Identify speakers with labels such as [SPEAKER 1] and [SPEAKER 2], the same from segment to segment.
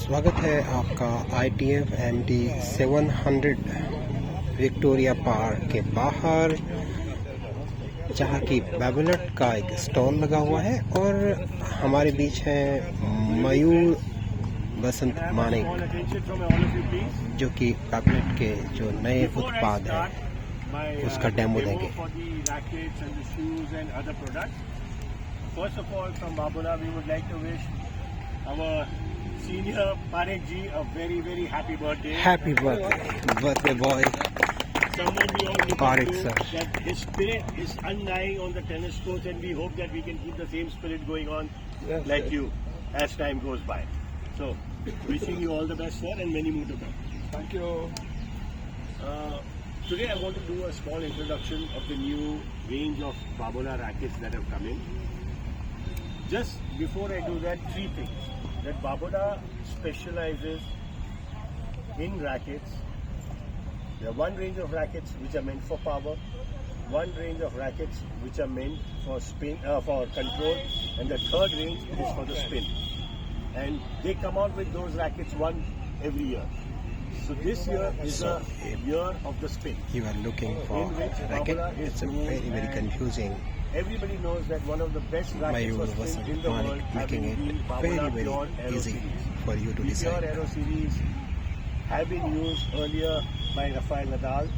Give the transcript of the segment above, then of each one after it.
[SPEAKER 1] स्वागत है आपका ITF MT 700 विक्टोरिया पार्क के बाहर, जहाँ की बैबलट का एक स्टॉल लगा हुआ है और हमारे बीच है मयूर बसंत मानिक, जो कि बैबलट के जो नए उत्पाद हैं उसका डेमो देंगे।
[SPEAKER 2] First of all, from Babula, we would like to wish our senior Parekh ji a very, very happy birthday.
[SPEAKER 1] Happy birthday boy.
[SPEAKER 2] Someone we all look
[SPEAKER 1] Parekh
[SPEAKER 2] up to,
[SPEAKER 1] sir.
[SPEAKER 2] that his spirit is undying on the tennis court, and we hope that we can keep the same spirit going on like you as time goes by. So, wishing you all the best, sir, and many more to come.
[SPEAKER 3] Thank you.
[SPEAKER 2] Today I want to do a small introduction of the new range of Babula rackets that have come in. Just before I do that, three things. That Babula specializes in rackets. There are one range of rackets which are meant for power, one range of rackets which are meant for spin, for control, and the third range is for the spin. And they come out with those rackets one every year. So this year is a year of the spin.
[SPEAKER 1] You are looking for a racket. It's a very confusing.
[SPEAKER 2] Everybody knows that one of the best rackets for spin in the world,
[SPEAKER 1] making it very easy for you to
[SPEAKER 2] the
[SPEAKER 1] decide.
[SPEAKER 2] Pure Aero series have been used earlier by Rafael Nadal,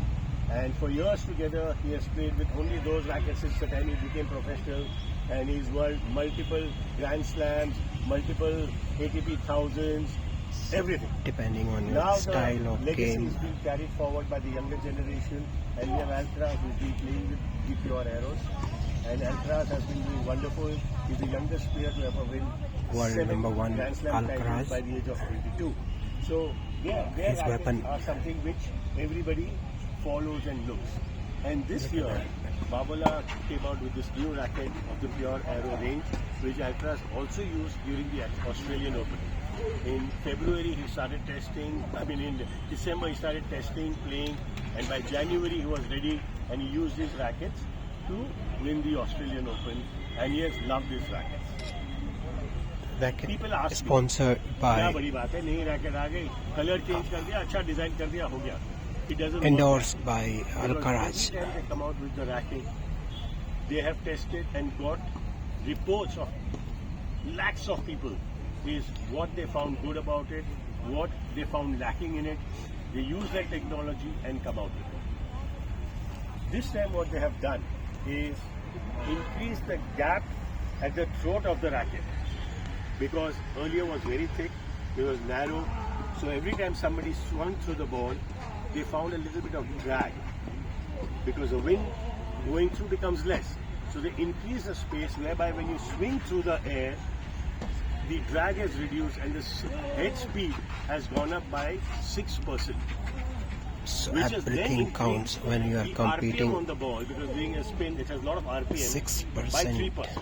[SPEAKER 2] and for years together he has played with only those rackets since the time he became professional, and he's won multiple Grand Slams, multiple ATP thousands, everything.
[SPEAKER 1] Depending on your
[SPEAKER 2] Now
[SPEAKER 1] style of
[SPEAKER 2] the legacy
[SPEAKER 1] game.
[SPEAKER 2] is being carried forward by the younger generation, and we have Alcaraz who's been playing with the Pure Aeros, and Alcaraz has been doing wonderful. He's the youngest player to ever win
[SPEAKER 1] World
[SPEAKER 2] 7
[SPEAKER 1] number one
[SPEAKER 2] Grand Slam titles
[SPEAKER 1] Alcaraz.
[SPEAKER 2] by the age of 22. So their
[SPEAKER 1] His
[SPEAKER 2] rackets
[SPEAKER 1] weapon.
[SPEAKER 2] are something which everybody follows and looks. And this year, Babula came out with this new racket of the Pure Aero range, which Alcaraz also used during the Australian Open. In February he started testing, in December he started testing, playing, and by January he was ready, and he used his rackets to win the Australian Open, and he has loved his rackets.
[SPEAKER 1] Racket
[SPEAKER 2] People ask me,
[SPEAKER 1] sponsored
[SPEAKER 2] क्या
[SPEAKER 1] by,
[SPEAKER 2] बड़ी बात है, नई racket आ गई, colour change कर दिया, अच्छा design कर दिया, हो गया. It doesn't work
[SPEAKER 1] endorsed
[SPEAKER 2] that
[SPEAKER 1] by
[SPEAKER 2] way. Because
[SPEAKER 1] Alcaraz.
[SPEAKER 2] every time they come out with the racket, they have tested and got reports of lakhs of people is what they found good about it, what they found lacking in it. They use that technology and come out with it. This time what they have done is increase the gap at the throat of the racket, because earlier was very thick, it was narrow, so every time somebody swung through the ball, they found a little bit of drag, because the wind going through becomes less. So they increase the space whereby when you swing through the air, the drag has reduced and the head speed has gone up by 6%.
[SPEAKER 1] So
[SPEAKER 2] Which is then
[SPEAKER 1] everything
[SPEAKER 2] increased
[SPEAKER 1] counts when you are
[SPEAKER 2] the RPM on
[SPEAKER 1] competing.
[SPEAKER 2] the ball, because doing a spin, it has a lot of RPM,
[SPEAKER 1] 6%
[SPEAKER 2] by 3%.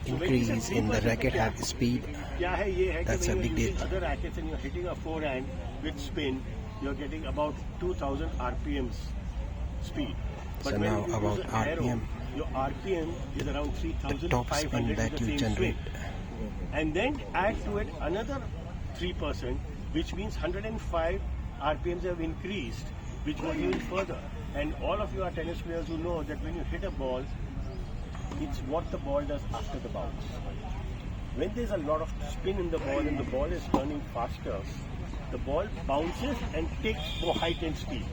[SPEAKER 1] increase in the racket head speed.
[SPEAKER 2] क्या है ये है कि
[SPEAKER 1] That's a
[SPEAKER 2] when
[SPEAKER 1] big
[SPEAKER 2] you're using
[SPEAKER 1] deal.
[SPEAKER 2] other rackets and you're hitting a forehand with spin, you're getting about 2000 RPMs speed.
[SPEAKER 1] So
[SPEAKER 2] when
[SPEAKER 1] now
[SPEAKER 2] you
[SPEAKER 1] about
[SPEAKER 2] use an arrow,
[SPEAKER 1] RPM.
[SPEAKER 2] your RPM is around
[SPEAKER 1] The top spin
[SPEAKER 2] 3500
[SPEAKER 1] that
[SPEAKER 2] with the
[SPEAKER 1] you
[SPEAKER 2] same
[SPEAKER 1] generate.
[SPEAKER 2] swing. And then add to it another 3%, which means 105 RPMs have increased, which goes even further. And all of you are tennis players who know that when you hit a ball, it's what the ball does after the bounce. When there's a lot of spin in the ball and the ball is turning faster, the ball bounces and takes more height and speed,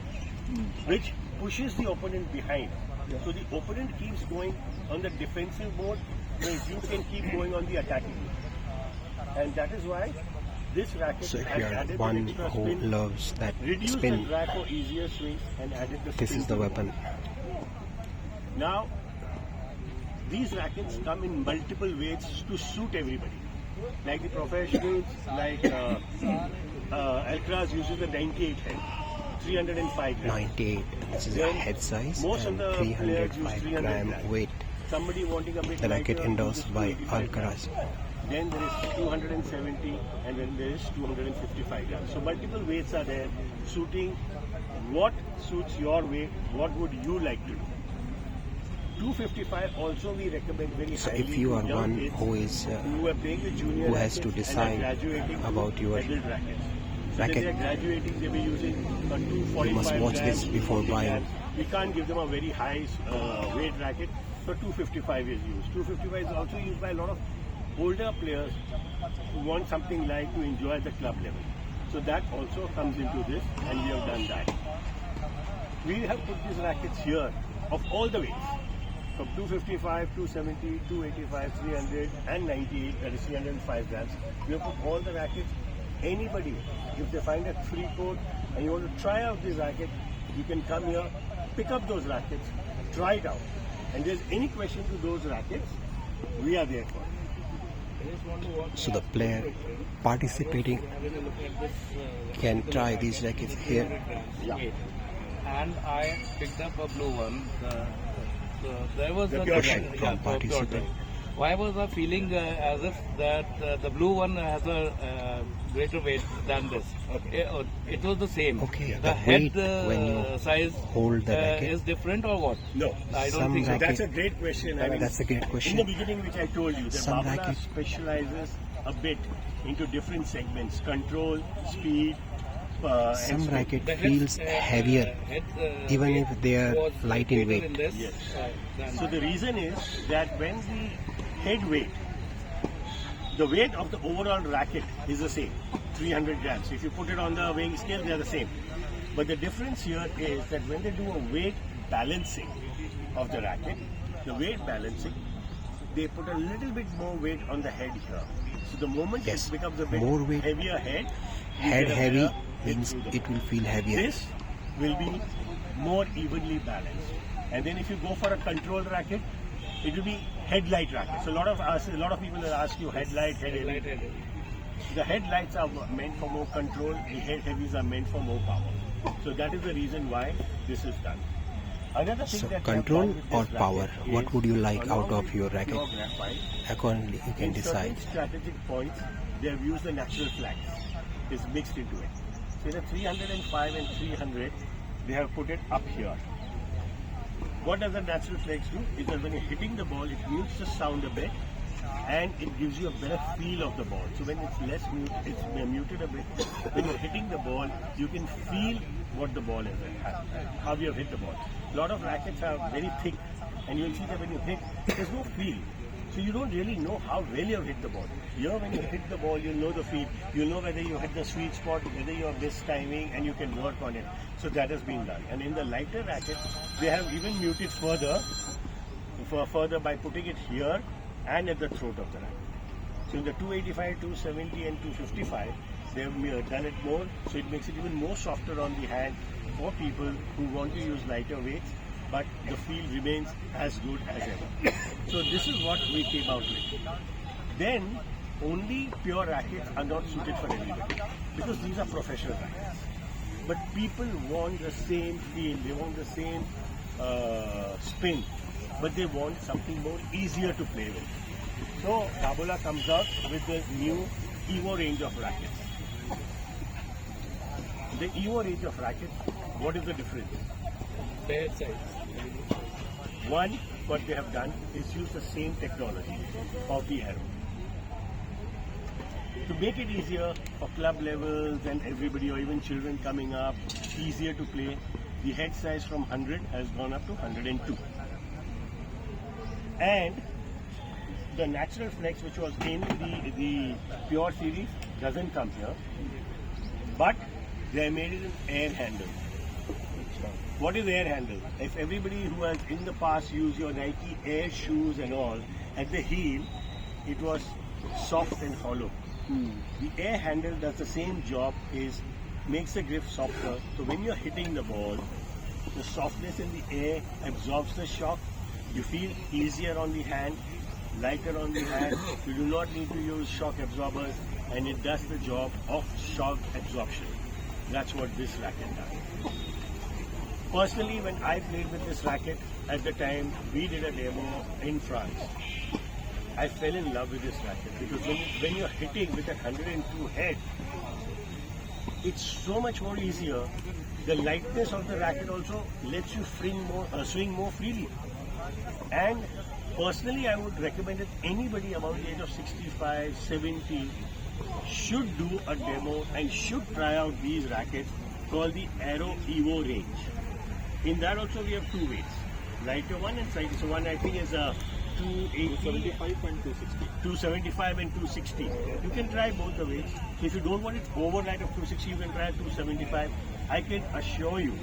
[SPEAKER 2] which pushes the opponent behind. So the opponent keeps going on the defensive mode, whereas you can keep going on the attacking mode. And that is why this racket
[SPEAKER 1] So if
[SPEAKER 2] has
[SPEAKER 1] you are
[SPEAKER 2] added
[SPEAKER 1] one
[SPEAKER 2] the extra
[SPEAKER 1] who
[SPEAKER 2] spin,
[SPEAKER 1] loves that
[SPEAKER 2] reduced the
[SPEAKER 1] spin,
[SPEAKER 2] drag for easier swings, and added the
[SPEAKER 1] this
[SPEAKER 2] spin
[SPEAKER 1] is
[SPEAKER 2] to
[SPEAKER 1] the weapon.
[SPEAKER 2] Now, these rackets come in multiple weights to suit everybody. Like the professionals, like Alcaraz uses the 98 head, 305 grams.
[SPEAKER 1] 98. This is a
[SPEAKER 2] Then
[SPEAKER 1] head size
[SPEAKER 2] most
[SPEAKER 1] and
[SPEAKER 2] of the players use
[SPEAKER 1] 305
[SPEAKER 2] 300
[SPEAKER 1] gram
[SPEAKER 2] grams.
[SPEAKER 1] weight.
[SPEAKER 2] Somebody wanting a bit
[SPEAKER 1] The racket
[SPEAKER 2] lighter
[SPEAKER 1] endorsed
[SPEAKER 2] uses
[SPEAKER 1] by
[SPEAKER 2] 285 grams.
[SPEAKER 1] Alcaraz.
[SPEAKER 2] Then there is 270 and then there is 255 grams. So multiple weights are there, suiting what suits your weight, what would you like to do. 255 also we recommend very
[SPEAKER 1] So
[SPEAKER 2] highly
[SPEAKER 1] if you are
[SPEAKER 2] to young
[SPEAKER 1] one
[SPEAKER 2] kids
[SPEAKER 1] who is
[SPEAKER 2] who are playing the junior
[SPEAKER 1] who has to
[SPEAKER 2] rackets
[SPEAKER 1] decide
[SPEAKER 2] and are graduating
[SPEAKER 1] about
[SPEAKER 2] to
[SPEAKER 1] your
[SPEAKER 2] adult rackets. So
[SPEAKER 1] racket,
[SPEAKER 2] when they are graduating, they'll be using a 245
[SPEAKER 1] you must watch this
[SPEAKER 2] grams,
[SPEAKER 1] before
[SPEAKER 2] 240
[SPEAKER 1] buying.
[SPEAKER 2] grams. We can't give them a very high weight racket, so 255 is used. 255 is also used by a lot of older players who want something like to enjoy at the club level. So that also comes into this, and we have done that. We have put these rackets here of all the weights. From 255, 270, 285, 300 and 98, that is 305 grams. We have put all the rackets. Anybody, if they find a free court and you want to try out this racket, you can come here, pick up those rackets, try it out. And there's any question to those rackets, we are there for it.
[SPEAKER 1] so the player participating can try these rackets here.
[SPEAKER 2] Yeah.
[SPEAKER 3] And I picked up a blue one. There was
[SPEAKER 2] The
[SPEAKER 3] a
[SPEAKER 2] pure
[SPEAKER 1] Question
[SPEAKER 2] type.
[SPEAKER 1] from
[SPEAKER 3] pure
[SPEAKER 1] participant.
[SPEAKER 3] type. Why was I feeling as if that the blue one has a greater weight than this? It was the same.
[SPEAKER 1] Okay,
[SPEAKER 3] The
[SPEAKER 1] the
[SPEAKER 3] head
[SPEAKER 1] weight when you
[SPEAKER 3] size
[SPEAKER 1] hold the racket.
[SPEAKER 3] is different or what?
[SPEAKER 2] No.
[SPEAKER 3] I don't
[SPEAKER 1] Some
[SPEAKER 3] think so.
[SPEAKER 1] racket-
[SPEAKER 2] That's a great question. I mean,
[SPEAKER 1] That's a great
[SPEAKER 2] in the
[SPEAKER 1] question.
[SPEAKER 2] beginning, which I told you, that
[SPEAKER 1] Some
[SPEAKER 2] Babala
[SPEAKER 1] racket-
[SPEAKER 2] specializes a bit into different segments: control, speed,
[SPEAKER 1] Some
[SPEAKER 2] and speed.
[SPEAKER 1] racket
[SPEAKER 3] The
[SPEAKER 1] feels heavier
[SPEAKER 3] head,
[SPEAKER 1] even if they are
[SPEAKER 3] was
[SPEAKER 1] light in
[SPEAKER 3] greater
[SPEAKER 1] weight.
[SPEAKER 3] this,
[SPEAKER 2] Yes.
[SPEAKER 3] than
[SPEAKER 2] So the reason is that when the head weight, the weight of the overall racket is the same, 300 grams. If you put it on the weighing scale, they are the same. But the difference here is that when they do a weight balancing of the racket, the weight balancing, they put a little bit more weight on the head here. So the moment
[SPEAKER 1] Yes,
[SPEAKER 2] it becomes a bit
[SPEAKER 1] more weight.
[SPEAKER 2] heavier head, you
[SPEAKER 1] Head
[SPEAKER 2] get a
[SPEAKER 1] heavy
[SPEAKER 2] better hit
[SPEAKER 1] means
[SPEAKER 2] through the
[SPEAKER 1] it will feel heavier.
[SPEAKER 2] This will be more evenly balanced. And then if you go for a controlled racket, it will be headlight racket. So a lot of people will ask you headlight, head heavy.
[SPEAKER 3] light headed.
[SPEAKER 2] The headlights are meant for more control. The head heavies are meant for more power. So that is the reason why this is done. Another thing
[SPEAKER 1] So
[SPEAKER 2] that we have
[SPEAKER 1] control
[SPEAKER 2] done with
[SPEAKER 1] or
[SPEAKER 2] this
[SPEAKER 1] power,
[SPEAKER 2] racket
[SPEAKER 1] what
[SPEAKER 2] is,
[SPEAKER 1] would you like
[SPEAKER 2] along
[SPEAKER 1] out of
[SPEAKER 2] with
[SPEAKER 1] your racket?
[SPEAKER 2] pure graphite,
[SPEAKER 1] Accordingly, you can
[SPEAKER 2] in
[SPEAKER 1] decide.
[SPEAKER 2] certain strategic points, they have used the natural flags. It's mixed into it. So the 305 and 300, they have put it up here. What does the natural flags do? Is that when you're hitting the ball, it mutes the sound a bit and it gives you a better feel of the ball. So when it's less mute, it's muted a bit. When you're hitting the ball, you can feel what the ball is and how you have hit the ball. A lot of rackets are very thick, and you'll see that when you hit, there's no feel. So you don't really know how well you have hit the ball. Here, when you hit the ball, you'll know the feel. You'll know whether you hit the sweet spot, whether you have this timing, and you can work on it. So that has been done. And in the lighter racket, they have even muted further by putting it here and at the throat of the racket. So in the 285, 270 and 255, they have done it more, so it makes it even more softer on the hand for people who want to use lighter weights, but the feel remains as good as ever. So this is what we came out with. Then only pure rackets are not suited for everybody because these are professional rackets. But people want the same feel, they want the same spin, but they want something more easier to play with. So Babola comes out with the new Evo range of rackets. The Evo range of rackets, what is the difference?
[SPEAKER 3] The head size.
[SPEAKER 2] One, what they have done is use the same technology of the arrow. To make it easier for club levels and everybody or even children coming up, easier to play, the head size from 100 has gone up to 102. And the natural flex, which was in the pure series, doesn't come here, but they made it an air handle. What is air handle? If everybody who has in the past used your Nike Air shoes and all, at the heel, it was soft and hollow. The air handle does the same job, makes the grip softer. So when you're hitting the ball, the softness in the air absorbs the shock. You feel easier on the hand, lighter on the hand. You do not need to use shock absorbers, and it does the job of shock absorption. That's what this racket does. Personally, when I played with this racket, at the time we did a demo in France, I fell in love with this racket because when you're hitting with a 102 head, it's so much more easier. The lightness of the racket also lets you swing more freely. And personally, I would recommend that anybody above the age of 65, 70 should do a demo and should try out these rackets called the Aero Evo range. In that also we have two weights, lighter one and side. So one I think is a 275 and 260. 275 and 260. You can try both the weights. If you don't want it overnight of 260, you can try 275. I can assure you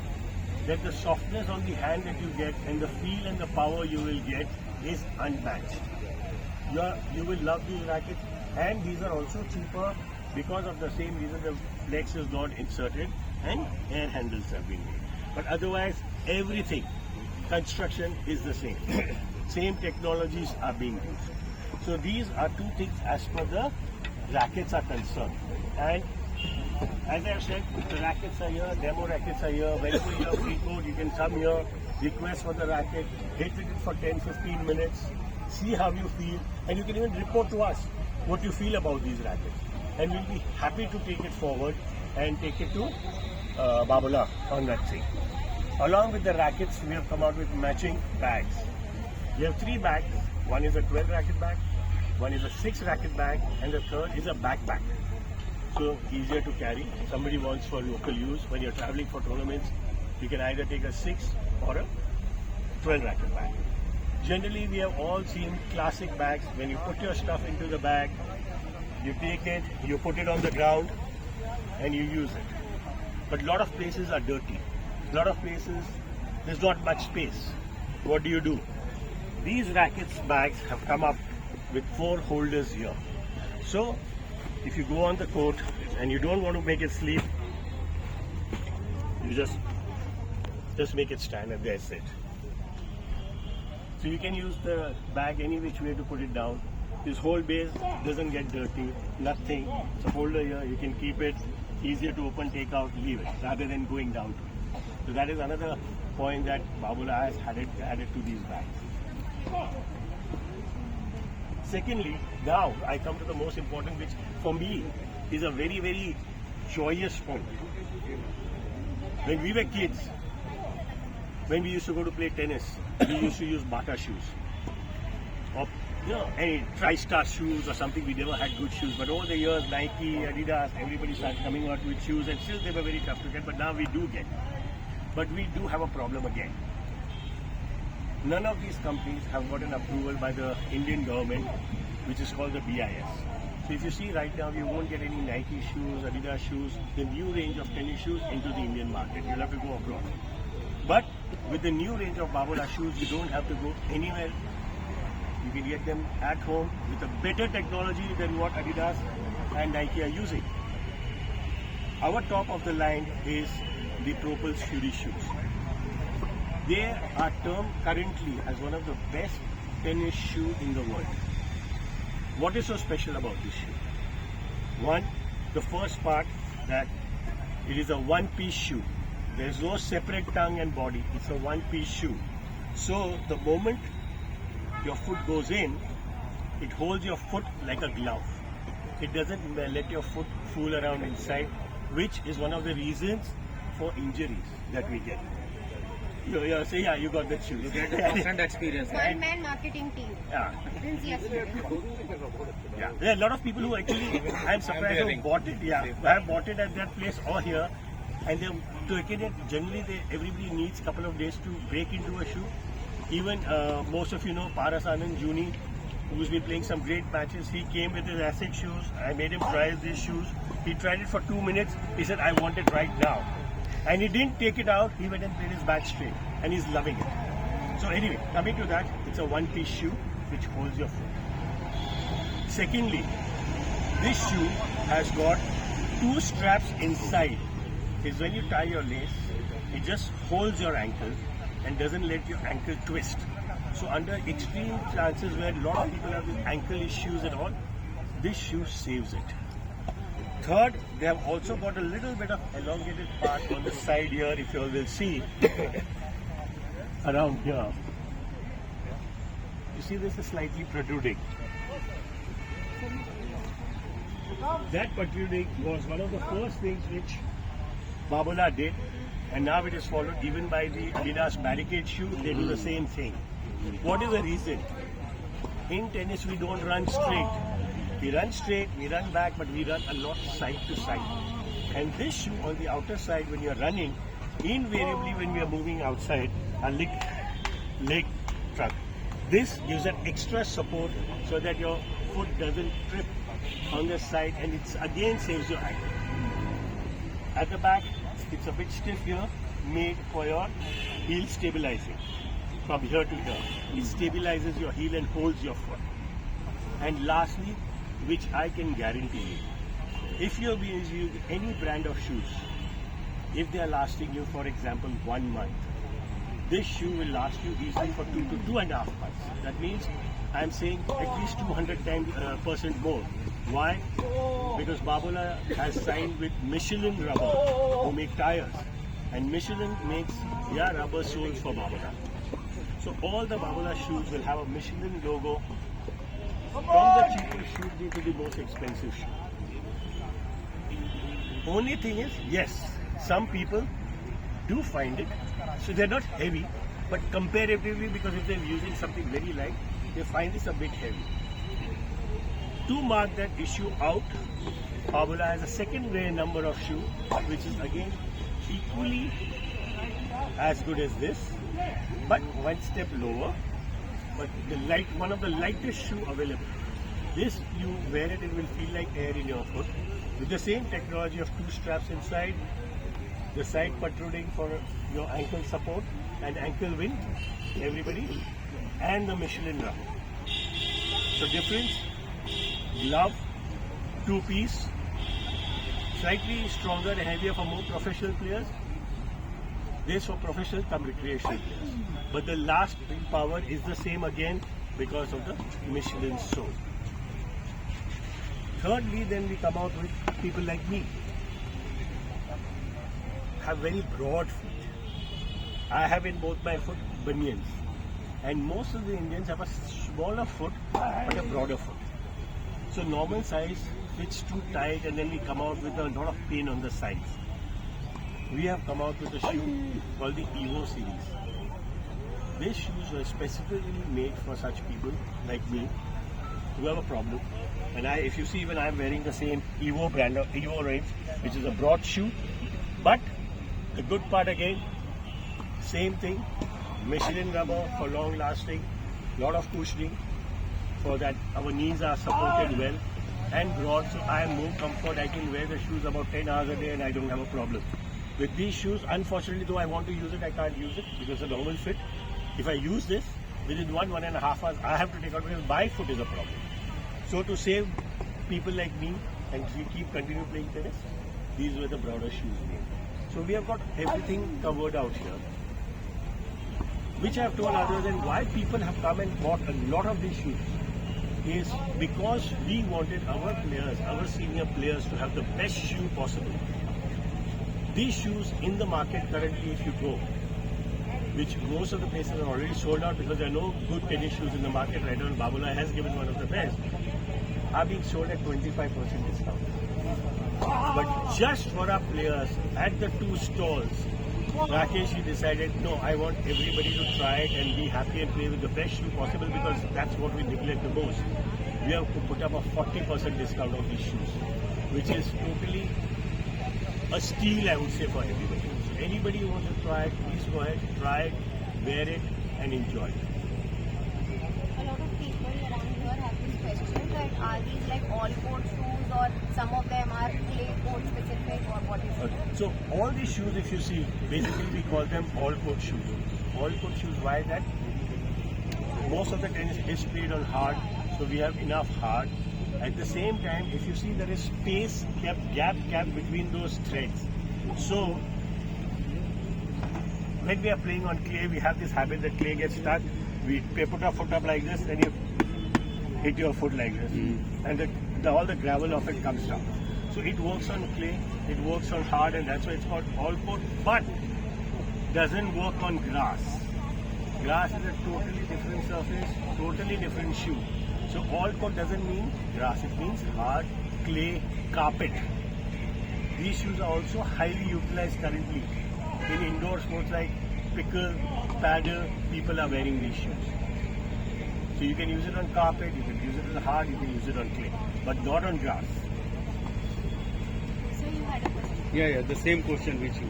[SPEAKER 2] that the softness on the hand that you get and the feel and the power you will get is unmatched. You will love these rackets, and these are also cheaper because of the same reason the flex is not inserted and air handles have been made. But otherwise, everything, construction is the same. Same technologies are being used. So these are two things as per the rackets are concerned. And as I have said, the rackets are here, demo rackets are here. When you have free code, you can come here, request for the racket, hit it for 10-15 minutes, see how you feel, and you can even report to us what you feel about these rackets. And we'll be happy to take it forward and take it to Babola on that thing. Along with the rackets, we have come out with matching bags. We have 3 bags. One is a 12 racket bag, one is a 6 racket bag, and the third is a backpack. So easier to carry. Somebody wants for local use. When you're traveling for tournaments, you can either take a 6 or a 12 racket bag. Generally, we have all seen classic bags. When you put your stuff into the bag, you take it, you put it on the ground, and you use it. But a lot of places are dirty. A lot of places, there's not much space. What do? These rackets bags have come up with 4 holders here. So, if you go on the court and you don't want to make it sleep, you just make it stand and that's it. So you can use the bag any which way to put it down. This whole base doesn't get dirty, nothing. It's a holder here, you can keep it, easier to open, take out, leave it, rather than going down to it. So that is another point that Babola has added to these bags. Secondly, now I come to the most important, which for me is a very, very joyous point. When we were kids, when we used to go to play tennis, we used to use Bata shoes. Or, any TriStar shoes or something. We never had good shoes. But over the years, Nike, Adidas, everybody started coming out with shoes, and still they were very tough to get, but now we do get. But we do have a problem again. None of these companies have got an approval by the Indian government, which is called the BIS. So if you see right now, you won't get any Nike shoes, Adidas shoes, the new range of tennis shoes into the Indian market. You'll have to go abroad. But with the new range of Babola shoes, you don't have to go anywhere. You can get them at home with a better technology than what Adidas and Nike are using. Our top of the line is the Propulse Fury shoes. They are termed currently as one of the best tennis shoe in the world. What is so special about this shoe? One, the first part, that it is a one-piece shoe. There is no separate tongue and body. It's a one-piece shoe. So the moment your foot goes in, it holds your foot like a glove. It doesn't let your foot fool around inside, which is one of the reasons for injuries that we get. Say, yeah, you got that shoe.
[SPEAKER 4] You get a constant experience.
[SPEAKER 5] One-man marketing team.
[SPEAKER 2] Yeah.
[SPEAKER 5] Since yesterday.
[SPEAKER 2] Yeah. There are a lot of people who actually, I'm surprised, who bought it. Yeah, have bought it at that place or here, and they've taken it. Generally, everybody needs a couple of days to break into a shoe. Even most of you know Paras Anand Juni, who's been playing some great matches. He came with his ASIC shoes. I made him try these shoes. He tried it for 2 minutes. He said, I want it right now. And he didn't take it out. He went and played his back straight. And he's loving it. So anyway, coming to that, it's a one-piece shoe which holds your foot. Secondly, this shoe has got 2 straps inside. Is when you tie your lace, it just holds your ankle and doesn't let your ankle twist. So under extreme chances where a lot of people have ankle issues and all, this shoe saves it. Third, they have also got a little bit of elongated part on the side here, if you all will see, around here. You see this is slightly protruding. That protruding was one of the first things which Babola did, and now it is followed even by the Adidas Barricade shoe. They do the same thing. What is the reason? In tennis, we don't run straight. We run straight, we run back, but we run a lot side to side. And this shoe on the outer side, when you're running, invariably when we are moving outside, our leg truck. This gives an extra support so that your foot doesn't trip on the side, and it's again saves your ankle. At the back, it's a bit stiff here, made for your heel stabilizing. From here to here, it stabilizes your heel and holds your foot. And lastly, which I can guarantee you, if you're using any brand of shoes, if they are lasting you, for example, 1 month, this shoe will last you easily for 2 to 2.5 months. That means I'm saying at least 210% more. Why? Because Babola has signed with Michelin Rubber, who make tires, and Michelin makes their rubber soles for Babola. So all the Babola shoes will have a Michelin logo, from the cheapest shoe to the most expensive shoe. Only thing is, yes, some people do find it, so they're not heavy, but comparatively, because if they're using something very light, they find this a bit heavy. To mark that issue out, Babola has a second rare number of shoe, which is again equally as good as this, but one step lower, but one of the lightest shoe available. This, you wear it, it will feel like air in your foot. With the same technology of 2 straps inside, the side protruding for your ankle support and ankle wing, everybody, and the Michelin rubber. So difference, glove, 2-piece, slightly stronger and heavier for more professional players. This for professional come recreational players. But the last power is the same again because of the Michelin sole. Thirdly, then we come out with people like me. Have very broad feet. I have in both my foot bunions. And most of the Indians have a smaller foot but a broader foot. So normal size fits too tight, and then we come out with a lot of pain on the sides. We have come out with a shoe called the Evo series. These shoes were specifically made for such people like me who have a problem. And if you see, even I'm wearing the same Evo brand of Evo range, which is a broad shoe. But the good part again, same thing, Michelin rubber for long lasting, lot of cushioning so that our knees are supported well, and broad, so I am more comfort. I can wear the shoes about 10 hours a day and I don't have a problem. With these shoes, unfortunately, though I want to use it, I can't use it because it's a normal fit. If I use this, within 1.5 hours, I have to take out because my foot is a problem. So to save people like me and continue playing tennis, these were the broader shoes made. So we have got everything covered out here, which I have told others, and why people have come and bought a lot of these shoes is because we wanted our players, our senior players, to have the best shoe possible. These shoes in the market currently, if you go, which most of the places are already sold out because there are no good tennis shoes in the market right now, and Babola has given one of the best, are being sold at 25% discount. But just for our players, at the 2 stalls, Rakesh decided, no, I want everybody to try it and be happy and play with the best shoe possible, because that's what we neglect the most. We have to put up a 40% discount on these shoes, which is totally a steal, I would say, for everybody. So anybody who wants to try it, please go ahead, try it, wear it, and enjoy it.
[SPEAKER 5] A lot of people around here have this question that are these like all court shoes, or some of them are clay court specific, or what is it?
[SPEAKER 2] Okay. So all these shoes, if you see, basically we call them all court shoes. All court shoes, why that? Most of the tennis is played on hard, so we have enough hard. At the same time, if you see, there is space gap between those threads. So when we are playing on clay, we have this habit that clay gets stuck. We put our foot up like this, and you hit your foot like this, and all the gravel of it comes down. So it works on clay, it works on hard, and that's why it's called all court, but doesn't work on grass. Grass is a totally different surface, totally different shoe. So all court doesn't mean grass, it means hard, clay, carpet. These shoes are also highly utilized currently in indoor sports like pickle, paddle, people are wearing these shoes. So you can use it on carpet, you can use it on hard, you can use it on clay, but not on grass.
[SPEAKER 5] So you had a question.
[SPEAKER 4] Yeah, the same question which you.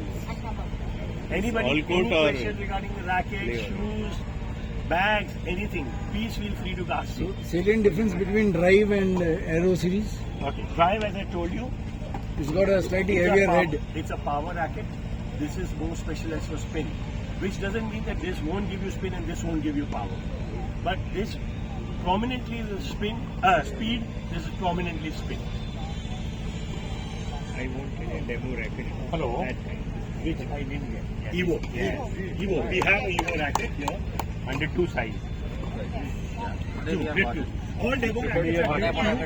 [SPEAKER 2] Anybody,
[SPEAKER 4] All
[SPEAKER 2] any
[SPEAKER 4] court or
[SPEAKER 2] question regarding the racket, shoes, bags, anything, please feel free to ask me.
[SPEAKER 6] Salient difference between Drive and Aero series?
[SPEAKER 2] Okay, drive as I told you.
[SPEAKER 6] It's got a slightly
[SPEAKER 2] It's a
[SPEAKER 6] heavier
[SPEAKER 2] power-
[SPEAKER 6] head.
[SPEAKER 2] It's a power racket. This is more specialized for spin, which doesn't mean that this won't give you spin and this won't give you power. But this prominently is speed. This is prominently spin.
[SPEAKER 4] I wanted a demo racket.
[SPEAKER 2] Hello.
[SPEAKER 4] That kind.
[SPEAKER 2] Which I didn't get. Evo. Evo. We have an Evo racket here under two sizes. Two. All demo rackets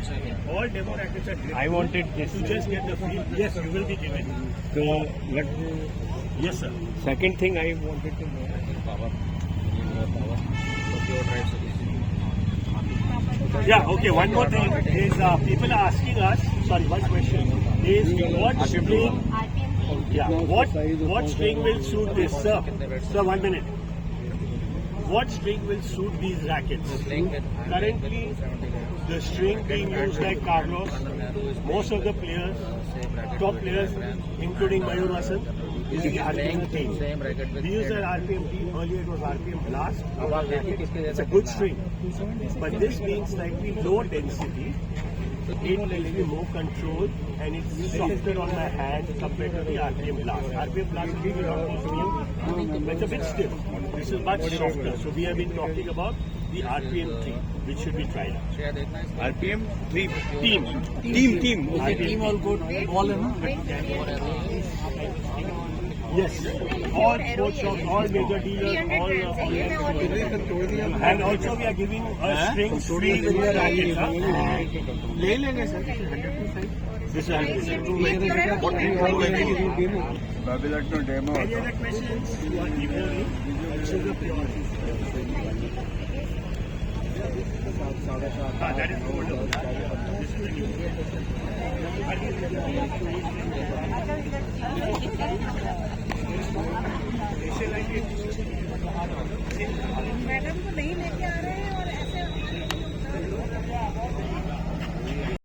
[SPEAKER 2] are grade. All demo rackets are grade.
[SPEAKER 4] I wanted this.
[SPEAKER 2] To just get the feel. Yes, you will be given.
[SPEAKER 4] So, what?
[SPEAKER 2] Yes, sir.
[SPEAKER 4] Second thing I wanted to know.
[SPEAKER 2] Yeah, okay, one more thing is people are asking us, sorry, one question is what string,
[SPEAKER 5] RPM
[SPEAKER 2] yeah, what string will suit this, sir? Sir, 1 minute. What string will suit these rackets? Currently, the string being used by Carlos, most of the players, top players, including Mayur Vasan, is the RPM team. We use an RPM team, earlier it was RPM Blast. It's a good string. But this being slightly low density, it gives me more control and it's softer on my hand compared to the RPM Blast. RPM Blast will give you a lot more feel, but it's a bit stiff. This is much softer. So we have been talking about the RPM 3, which should be tried out.
[SPEAKER 4] RPM 3.
[SPEAKER 2] Team.
[SPEAKER 6] Team all good. All
[SPEAKER 2] Yes. All sports shops, all major dealers, all and also we are giving a string free with the racket. This is 100%. Any other questions? This is the pure. That is gold. This is the new.